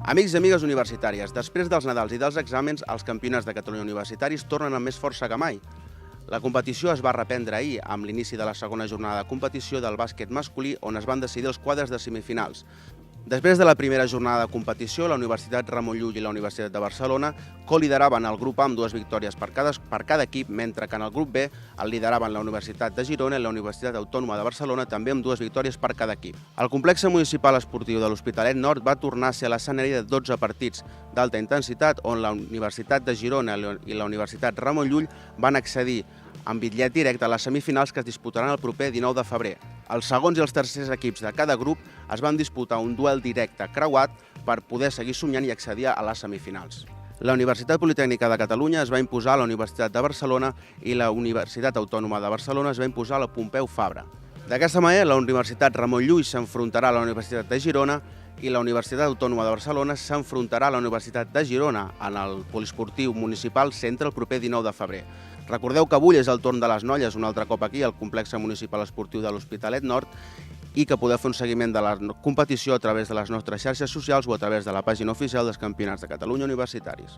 Amics i amigues universitàries, després dels Nadals i dels exàmens, els campionats de Catalunya universitaris tornen amb més força que mai. La competició es va reprendre ahir amb l'inici de la segona jornada de competició del bàsquet masculí, on es van decidir els quadres de semifinals. Després de la primera jornada de competició, la Universitat Ramon Llull i la Universitat de Barcelona co-lideraven el grup A amb 2 victòries per cada equip, mentre que en el grup B el lideraven la Universitat de Girona i la Universitat Autònoma de Barcelona, també amb 2 victòries per cada equip. El complex municipal esportiu de l'Hospitalet Nord va tornar a ser l'escenari de 12 partits d'alta intensitat, on la Universitat de Girona i la Universitat Ramon Llull van accedir amb bitllet directe a les semifinals que es disputaran el proper 19 de febrer. Els segons i els tercers equips de cada grup es van disputar un duel directe creuat per poder seguir somiant i accedir a les semifinals. La Universitat Politècnica de Catalunya es va imposar a la Universitat de Barcelona i la Universitat Autònoma de Barcelona es va imposar a la Pompeu Fabra. D'aquesta manera, la Universitat Ramon Llull s'enfrontarà a la Universitat de Girona i la Universitat Autònoma de Barcelona s'enfrontarà a la Universitat de Girona en el poliesportiu municipal Centre el proper 19 de febrer. Recordeu que avui és el torn de les noies, un altre cop aquí al complex municipal esportiu de l'Hospitalet Nord, i que podeu fer un seguiment de la competició a través de les nostres xarxes socials o a través de la pàgina oficial dels Campionats de Catalunya Universitaris.